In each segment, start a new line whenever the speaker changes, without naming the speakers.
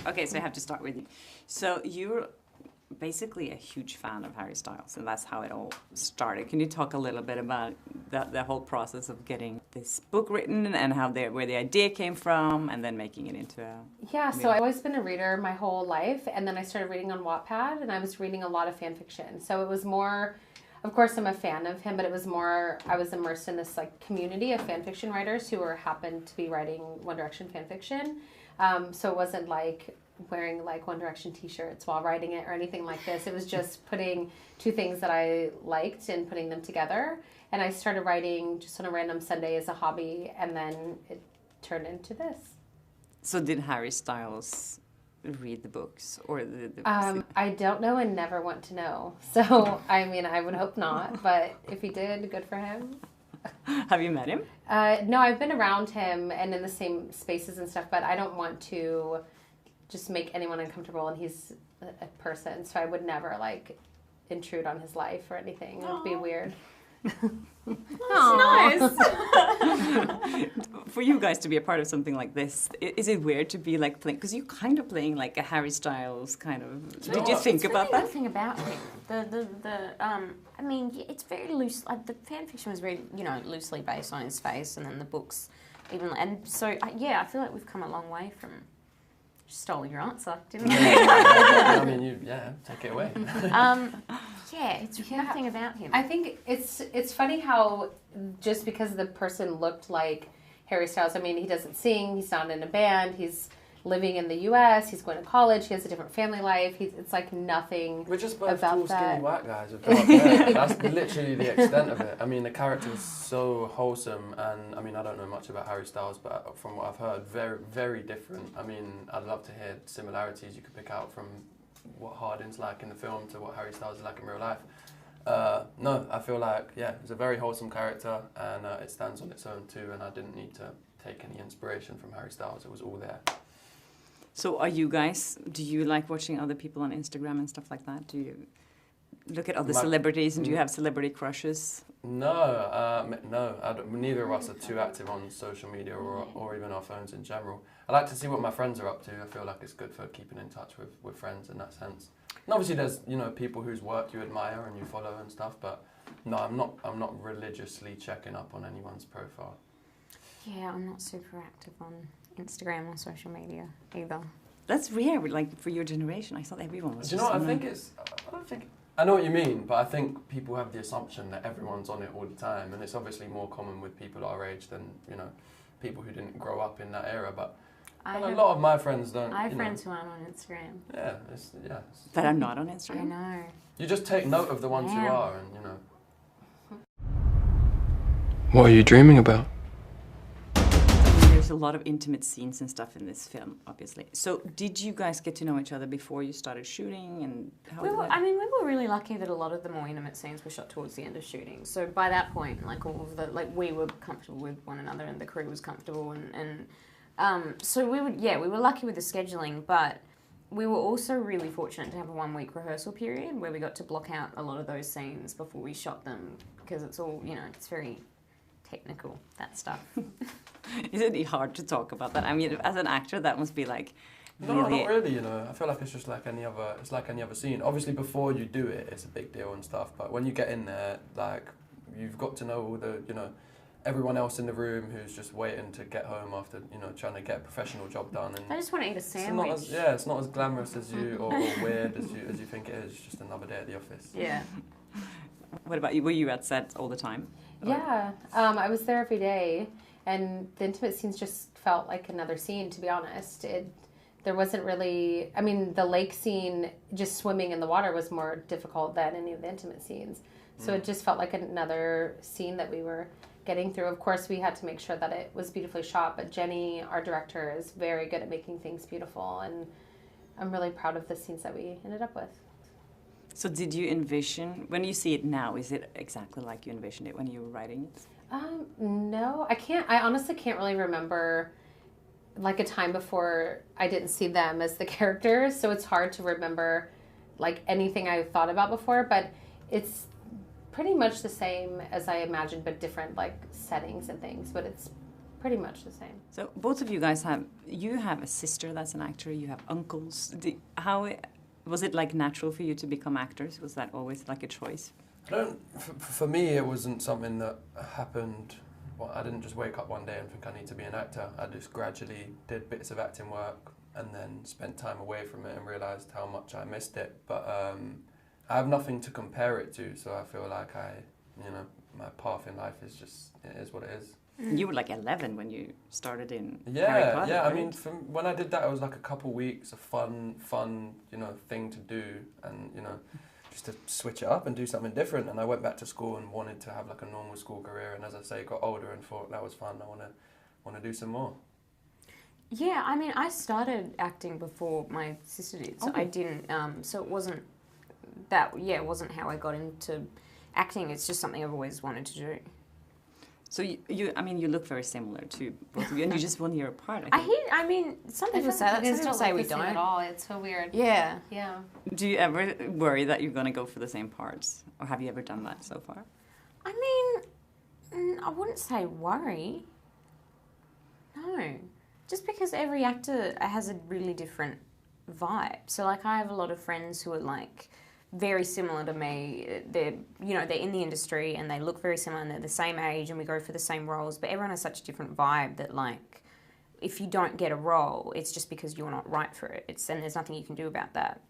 Okay, so I have to start with you. So you're basically a huge fan of Harry Styles, and that's how it all started. Can you talk a little bit about the whole process of getting this book written and how where the idea came from, and then making it into a...
Yeah, so I've always been a reader my whole life, and then I started reading on Wattpad, and I was reading a lot of fan fiction. So it was more, of course I'm a fan of him, but it was more, I was immersed in this like community of fan fiction writers who happened to be writing One Direction fan fiction. So it wasn't like wearing like One Direction t-shirts while writing it or anything like this. It was just putting two things that I liked and putting them together. And I started writing just on a random Sunday as a hobby, and then it turned into this.
So did Harry Styles read the books or the
I don't know and never want to know. So, I mean, I would hope not, but if he did, good for him.
Have you met him?
No, I've been around him and in the same spaces and stuff, but I don't want to just make anyone uncomfortable, and he's a person, so I would never like intrude on his life or anything. It would be weird.
That's nice.
For you guys to be a part of something like this, is it weird to be like playing, because you're kind of playing like a Harry Styles kind of, did you think about that?
The thing about him, I mean, it's very loose, like the fan fiction was very, you know, loosely based on his face, and then the books even, and so, yeah, I feel like we've come a long way from... Stole your answer, didn't I?
I mean, take it away.
Yeah, it's nothing about him.
I think it's funny how just because the person looked like Harry Styles, I mean, he doesn't sing, he's not in a band, he's living in the U.S., he's going to college, he has a different family life, it's like nothing.
We're just both
about
tall,
that.
skinny white guys with dark hair. That's literally the extent of it. I mean, the character's so wholesome, and I mean, I don't know much about Harry Styles, but from what I've heard, very, very different. I mean, I'd love to hear similarities you could pick out from what Hardin's like in the film to what Harry Styles is like in real life. No, I feel like, yeah, it's a very wholesome character, and it stands on its own too, and I didn't need to take any inspiration from Harry Styles. It was all there.
So are you guys, do you like watching other people on Instagram and stuff like that? Do you look at other celebrities, and do you have celebrity crushes?
No, no. Neither of us are too active on social media or even our phones in general. I like to see what my friends are up to. I feel like it's good for keeping in touch with friends in that sense. And obviously there's, you know, people whose work you admire and you follow and stuff, but no, I'm not religiously checking up on anyone's profile.
Yeah, I'm not super active on Instagram or social media either.
That's rare, like for your generation. I thought everyone was.
Do you know what I think? I know what you mean, but I think people have the assumption that everyone's on it all the time, and it's obviously more common with people our age than, you know, people who didn't grow up in that era. But a lot of my friends don't.
I have friends who aren't on Instagram.
Yeah,
that are not on Instagram.
I know.
You just take note of the ones who are, and you know.
What are you dreaming about?
There's a lot of intimate scenes and stuff in this film, obviously. So did you guys get to know each other before you started shooting, and how
we were really lucky that a lot of the more intimate scenes were shot towards the end of shooting. So by that point, like all of the, like we were comfortable with one another, and the crew was comfortable, so we were lucky with the scheduling, but we were also really fortunate to have a 1-week rehearsal period where we got to block out a lot of those scenes before we shot them, because it's all, you know, it's very technical, that stuff.
Isn't it hard to talk about that? I mean, as an actor, that must be like
really... No, not really, you know. I feel like it's just like any other, it's like any other scene. Obviously, before you do it, it's a big deal and stuff, but when you get in there, like, you've got to know all the, you know, everyone else in the room who's just waiting to get home after, you know, trying to get a professional job done. And
I just want to eat a sandwich.
It's not as glamorous as you, or weird as you think it is. It's just another day at the office.
Yeah.
What about you? Were you at set all the time?
Yeah, I was there every day, and the intimate scenes just felt like another scene, to be honest. There wasn't really, I mean, the lake scene, just swimming in the water was more difficult than any of the intimate scenes. So it just felt like another scene that we were getting through. Of course, we had to make sure that it was beautifully shot, but Jenny, our director, is very good at making things beautiful, and I'm really proud of the scenes that we ended up with.
So did you envision, when you see it now, is it exactly like you envisioned it when you were writing it?
No, I honestly can't really remember like a time before I didn't see them as the characters, so it's hard to remember like anything I thought about before, but it's pretty much the same as I imagined, but different like settings and things, but it's pretty much the same.
So both of you guys you have a sister that's an actor, you have uncles. Was it like natural for you to become actors? Was that always like a choice?
For me, it wasn't something that happened. Well, I didn't just wake up one day and think I need to be an actor. I just gradually did bits of acting work and then spent time away from it and realised how much I missed it. But I have nothing to compare it to, so I feel like my path in life is just, it is what it is.
You were like 11 when you started in Harry
Yeah,
Potter,
yeah.
right?
I mean, when I did that, it was like a couple weeks, a fun, thing to do, and just to switch it up and do something different. And I went back to school and wanted to have like a normal school career. And as I say, got older and thought that was fun. I want to do some more.
Yeah, I mean, I started acting before my sister did, so
Okay.
I didn't. So it wasn't that. Yeah, it wasn't how I got into acting. It's just something I've always wanted to do.
So you look very similar to both of you, and you're just 1 year apart.
I mean, some people say that. Some people say we don't.
At all. It's so weird.
Yeah.
Yeah.
Do you ever worry that you're going to go for the same parts, or have you ever done that so far?
I mean, I wouldn't say worry. No. Just because every actor has a really different vibe. So, like, I have a lot of friends who are, like, very similar to me. They're in the industry and they look very similar and they're the same age and we go for the same roles. But everyone has such a different vibe that, like, if you don't get a role, it's just because you're not right for it. And there's nothing you can do about that,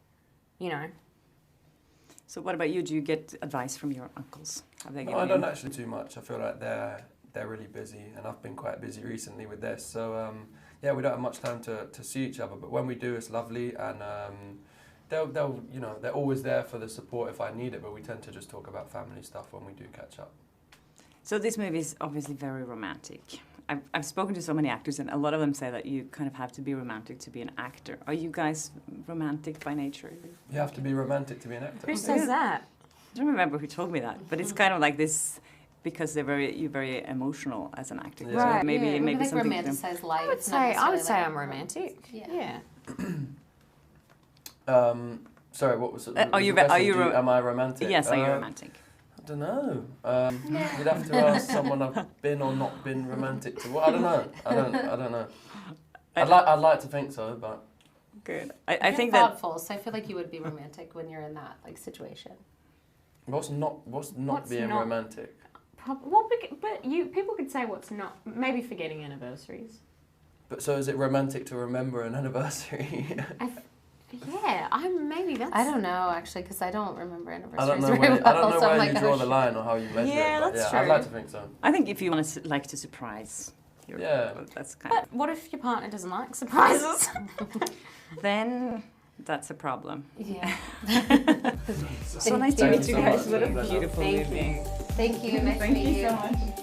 So what about you? Do you get advice from your uncles?
No, I don't actually too much. I feel like they're really busy, and I've been quite busy recently with this. So yeah, we don't have much time to see each other. But when we do, it's lovely, and they're always there for the support if I need it. But we tend to just talk about family stuff when we do catch up.
So this movie is obviously very romantic. I've spoken to so many actors, and a lot of them say that you kind of have to be romantic to be an actor. Are you guys romantic by nature?
You have to be romantic to be an actor.
Who says that?
I don't remember who told me that, but it's kind of like this because you're very emotional as an actor.
Yeah.
So
Right,
maybe
yeah.
maybe
like
something.
romanticize life.
I would say I'm romantic.
Yeah.
Sorry, what was it?
Are you
am I romantic?
Yes, are you romantic?
I don't know. You'd have to ask someone I've been or not been romantic to. Well, I don't know. I don't know. I'd like to think so, but
Good.
I
I think
you're
that
thoughtful, so I feel like you would be romantic when you're in that like situation.
what's not being
not?
romantic?
People could say what's not. Maybe forgetting anniversaries.
But so is it romantic to remember an anniversary?
Maybe that's.
I don't know actually because I don't remember
I
anniversaries
don't know
very
where,
well.
I don't know
so I'm
where
like,
you draw
oh,
the line or how you measure
Yeah,
it. But
that's
I'd
true.
like to think so.
I think if you want to like to surprise,
Yeah.
that's kind
But what if your partner doesn't like surprises?
then that's a problem.
Yeah.
So nice to meet you
so
guys.
much.
What a
Pleasure.
beautiful
Thank
movie.
Thank you. Nice to meet you.
so much.